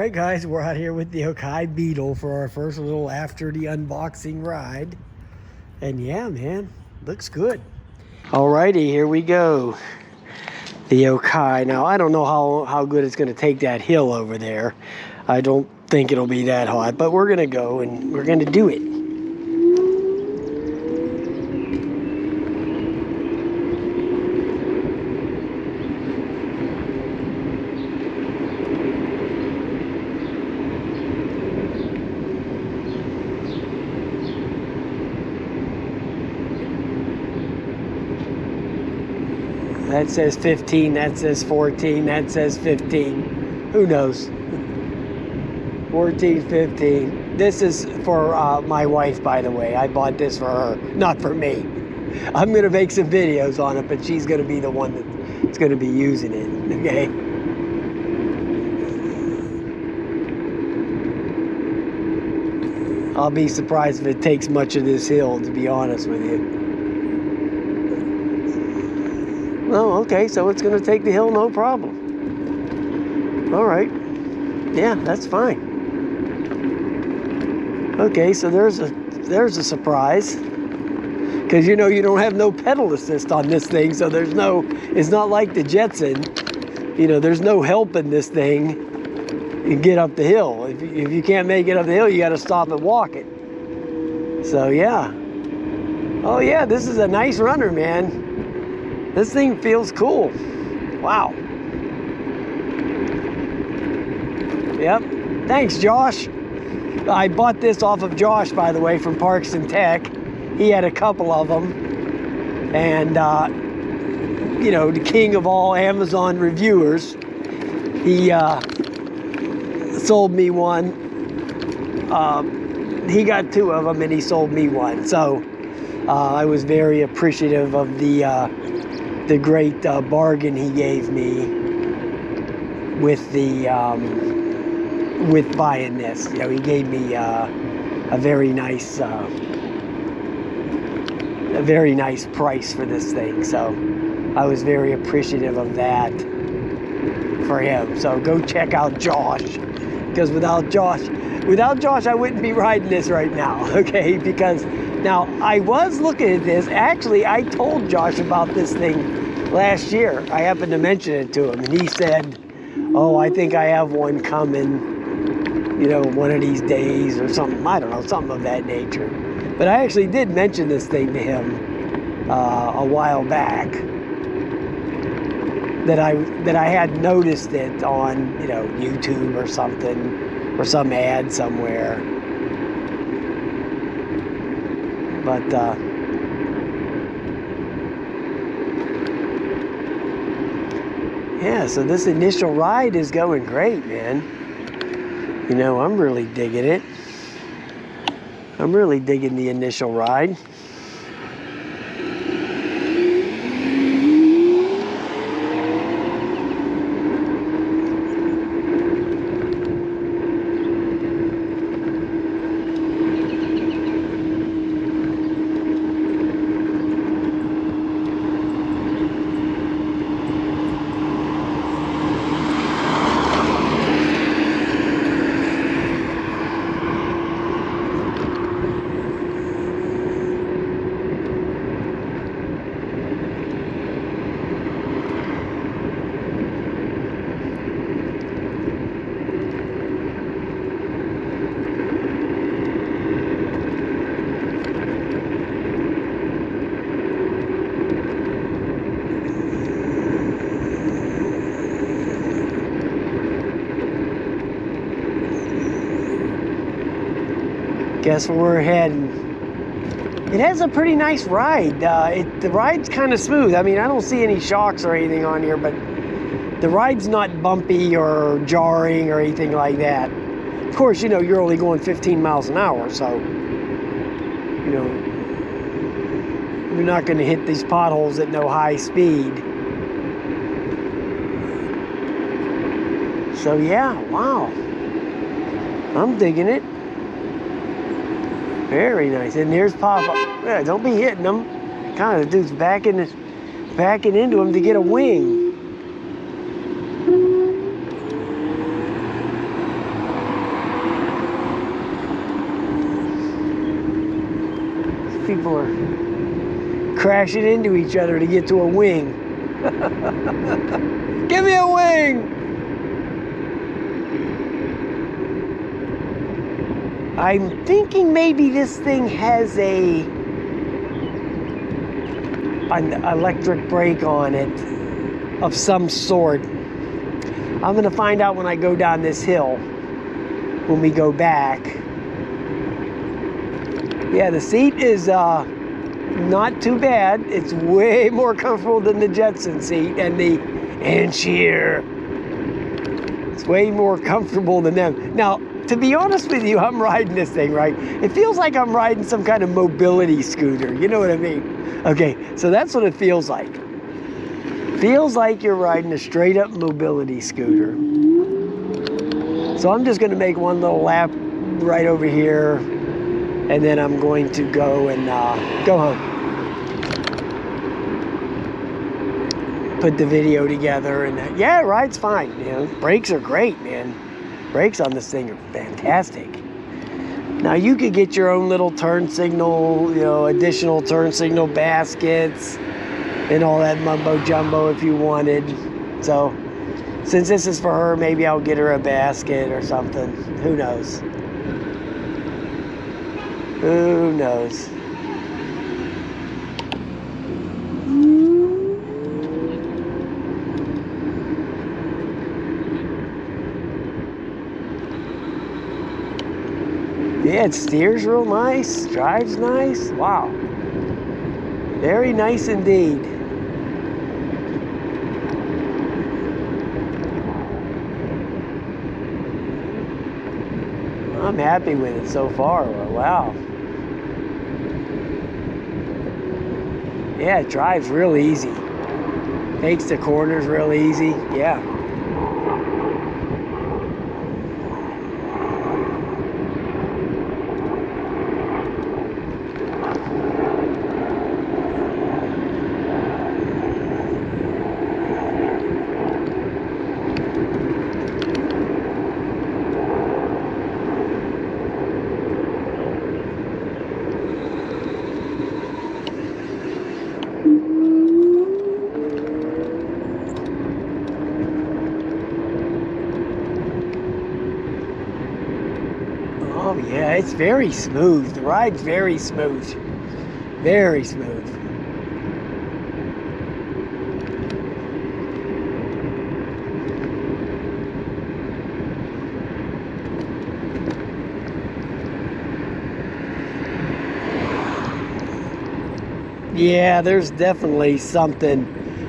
Alright guys, we're out here with the Okai Beetle for our first little after the unboxing ride. And yeah, man, looks good. Alrighty, here we go. The Okai. Now, I don't know how good it's going to take that hill over there. I don't think it'll be that hot, but we're going to go and we're going to do it. That says 15, that says 14, that says 15. Who knows? 14, 15. This is for my wife, by the way. I bought this for her, not for me. I'm going to make some videos on it, but she's going to be the one that's going to be using it, okay? I'll be surprised if it takes much of this hill, to be honest with you. Oh, okay, so it's going to take the hill, no problem. All right. Yeah, that's fine. Okay, so there's a surprise. Because you know you don't have no pedal assist on this thing, so it's not like the Jetson. You know, there's no helping this thing and get up the hill. If you can't make it up the hill, you got to stop and walk it. So yeah. Oh yeah, this is a nice runner, man. This thing feels cool. Wow. Yep. Thanks, Josh. I bought this off of Josh, by the way, from Parks and Tech. He had a couple of them. And, you know, the king of all Amazon reviewers, he sold me one. He got two of them and he sold me one. So I was very appreciative of the great bargain he gave me with with buying this. You know, he gave me a very nice price for this thing. So I was very appreciative of that for him. So go check out Josh, because without Josh, I wouldn't be riding this right now. Okay, because now, I was looking at this. Actually, I told Josh about this thing last year. I happened to mention it to him, and he said, oh, I think I have one coming, you know, one of these days or something. I don't know, something of that nature. But I actually did mention this thing to him a while back, that I had noticed it on, you know, YouTube or something, or some ad somewhere. But yeah, so this initial ride is going great, man. You know, I'm really digging it. I'm really digging the initial ride. Guess where we're heading. It has a pretty nice ride. The ride's kind of smooth. I mean, I don't see any shocks or anything on here, but the ride's not bumpy or jarring or anything like that. Of course, you know, you're only going 15 miles an hour, so, you know, you're not going to hit these potholes at no high speed. So yeah, wow. I'm digging it. Very nice. And here's Papa. Yeah, don't be hitting them. Kind of the dude's backing into him to get a wing. we're crashing into each other to get to a wing. Give me a wing! I'm thinking maybe this thing has an electric brake on it of some sort. I'm going to find out when I go down this hill, when we go back. Yeah, the seat is not too bad. It's way more comfortable than the Jetson seat and the inch here. It's way more comfortable than them. Now, to be honest with you, I'm riding this thing, right? It feels like I'm riding some kind of mobility scooter. You know what I mean? Okay, so that's what it feels like. Feels like you're riding a straight up mobility scooter. So I'm just gonna make one little lap right over here, and then I'm going to go and go home. Put the video together, and yeah, ride's fine. You know, brakes are great, man. Brakes on this thing are fantastic. Now you could get your own little turn signal, you know, additional turn signal baskets and all that mumbo jumbo if you wanted. So since this is for her, maybe I'll get her a basket or something. Who knows? Who knows? Yeah, it steers real nice, drives nice. Wow. Very nice indeed. I'm happy with it so far. Wow. Yeah, it drives real easy. Takes the corners real easy. Yeah. Oh yeah, it's very smooth. The ride's very smooth. Very smooth. Yeah, there's definitely something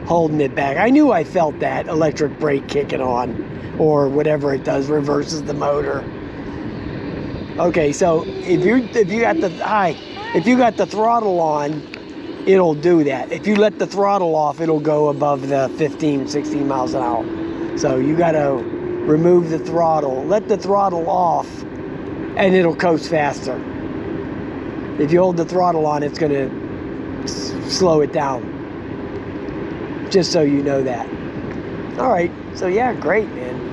holding it back. I knew I felt that electric brake kicking on, or whatever it does, reverses the motor. Okay, so if you got the throttle on, it'll do that. If you let the throttle off, it'll go above the 15, 16 miles an hour. So you got to remove the throttle, let the throttle off, and it'll coast faster. If you hold the throttle on, it's going to slow it down. Just so you know that. All right, so yeah, great, man.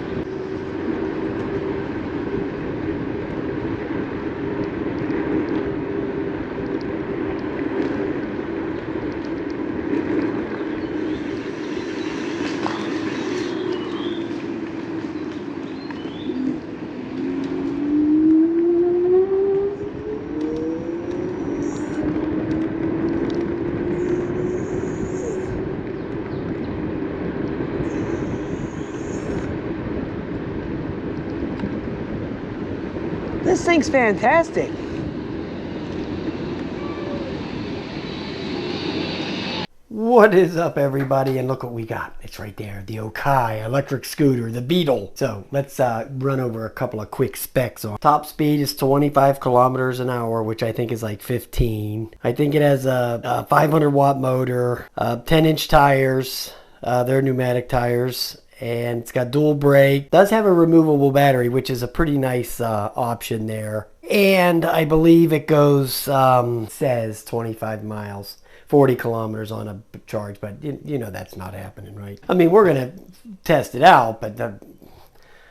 This thing's fantastic. What is up, everybody? And look what we got. It's right there, the Okai electric scooter, the Beetle. So let's run over a couple of quick specs. On top speed is 25 kilometers an hour, which I think is like 15. I think it has a 500 watt motor, 10-inch tires. They're pneumatic tires. And it's got dual brake. Does have a removable battery, which is a pretty nice option there. And I believe it goes, says 25 miles, 40 kilometers on a charge. But you know that's not happening, right? I mean, we're going to test it out, but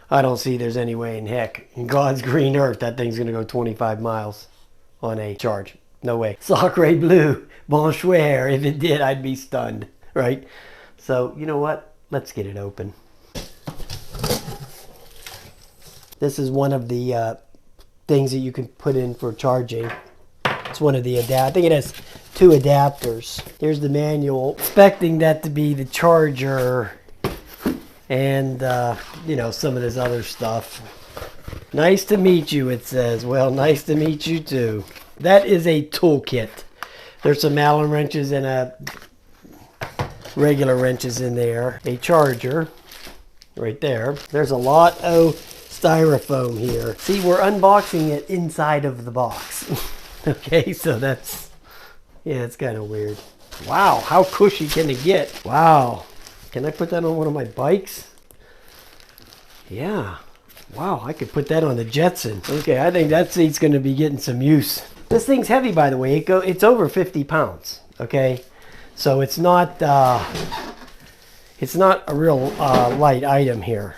I don't see there's any way in heck, in God's green earth, that thing's going to go 25 miles on a charge. No way. Sacre bleu. Bonsoir. If it did, I'd be stunned, right? So, you know what? Let's get it open. This is one of the things that you can put in for charging. It's one of the I think it has 2 adapters. Here's the manual. Expecting that to be the charger and, you know, some of this other stuff. Nice to meet you, it says. Well, nice to meet you too. That is a toolkit. There's some Allen wrenches and a regular wrenches in there. A charger right there. There's a lot of styrofoam here. See, we're unboxing it inside of the box. Okay, so that's, yeah, it's kind of weird. Wow, how cushy can it get? Wow. Can I put that on one of my bikes? Yeah. Wow, I could put that on the Jetson. Okay, I think that seat's going to be getting some use. This thing's heavy, by the way. It's over 50 pounds. Okay, so it's not a real light item here.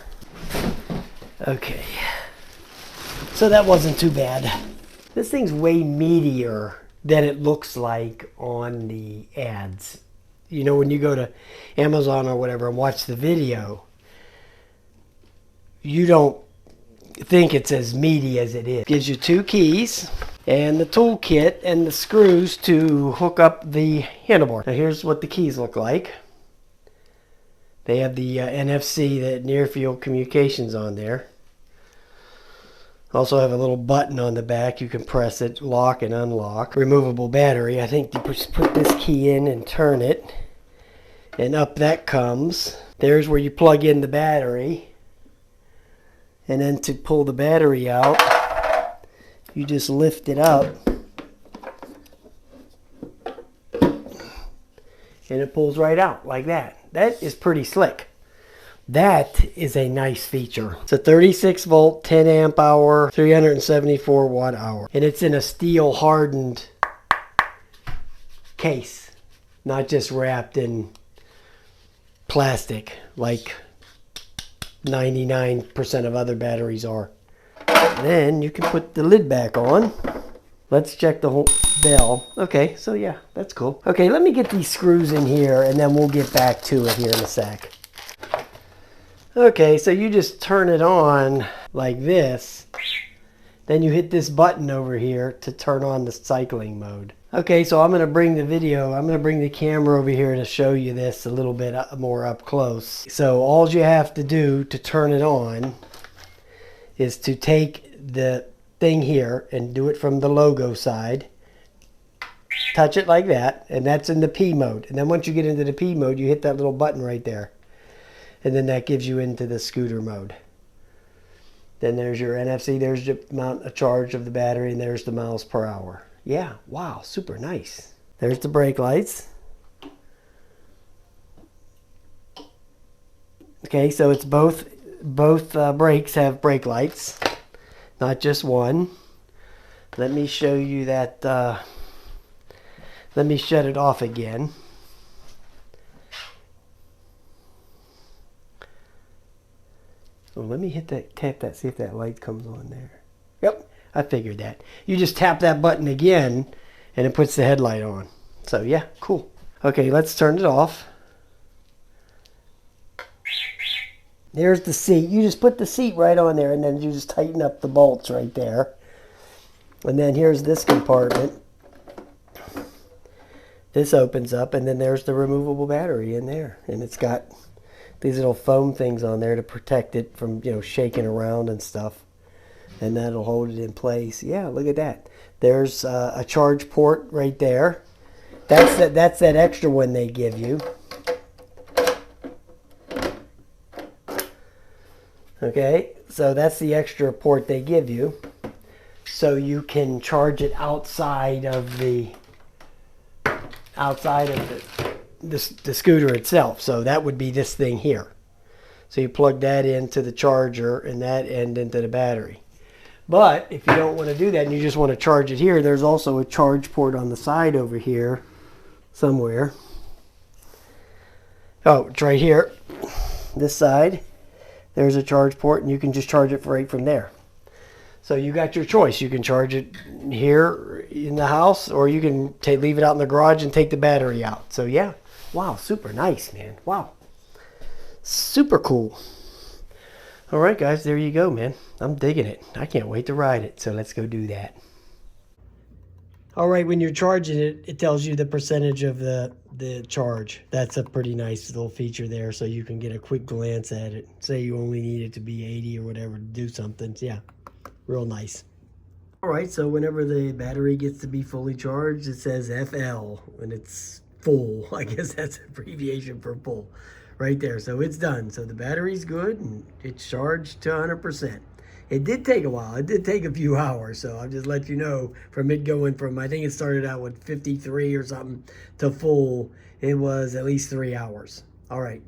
Okay, so that wasn't too bad. This thing's way meatier than it looks like on the ads. You know, when you go to Amazon or whatever and watch the video, you don't think it's as meaty as it is. Gives you 2 keys and the toolkit and the screws to hook up the handlebar. Now here's what the keys look like. They have the NFC, the near field communications on there. Also have a little button on the back. You can press it, lock and unlock. Removable battery. I think you just put this key in and turn it, and up that comes. There's where you plug in the battery. And then to pull the battery out, you just lift it up and it pulls right out like that. That is pretty slick. That is a nice feature. It's a 36 volt, 10 amp hour, 374 watt hour. And it's in a steel hardened case, not just wrapped in plastic like 99% of other batteries are. Then you can put the lid back on. Let's check the whole bell. Okay, so yeah, that's cool. Okay, let me get these screws in here and then we'll get back to it here in a sec. Okay, so you just turn it on like this. Then you hit this button over here to turn on the cycling mode. Okay, so I'm going to bring the camera over here to show you this a little bit more up close. So all you have to do to turn it on is to take the thing here and do it from the logo side. Touch it like that, and that's in the P mode. And then once you get into the P mode, you hit that little button right there. And then that gives you into the scooter mode. Then there's your NFC, there's the amount of charge of the battery, and there's the miles per hour. Yeah, wow, super nice. There's the brake lights. Okay, so it's both brakes have brake lights, not just one. Let me show you that. Let me shut it off again. So let me hit that, tap that, see if that light comes on there. Yep, I figured that. You just tap that button again and it puts the headlight on. So yeah, cool. Okay, let's turn it off. There's the seat. You just put the seat right on there and then you just tighten up the bolts right there. And then here's this compartment. This opens up and then there's the removable battery in there. And it's got these little foam things on there to protect it from, you know, shaking around and stuff. And that'll hold it in place. Yeah, look at that. There's a charge port right there. That's that extra one they give you. Okay, so that's the extra port they give you. So you can charge it outside of the scooter itself. So that would be this thing here. So you plug that into the charger and that end into the battery. But if you don't want to do that and you just want to charge it here, there's also a charge port on the side over here somewhere. Oh, it's right here. This side. There's a charge port and you can just charge it right from there. So you got your choice. You can charge it here in the house, or you can leave it out in the garage and take the battery out. So yeah, wow, super nice, man. Wow, super cool. All right, guys, there you go, man. I'm digging it. I can't wait to ride it. So let's go do that. All right, when you're charging it, it tells you the percentage of the charge. That's a pretty nice little feature there, so you can get a quick glance at it. Say you only need it to be 80 or whatever to do something. Yeah, real nice. All right, so whenever the battery gets to be fully charged, it says FL, and it's full. I guess that's abbreviation for full right there. So it's done. So the battery's good, and it's charged to 100%. It did take a while. It did take a few hours. So I'll just let you know, from it going from, I think it started out with 53 or something to full, it was at least 3 hours. All right.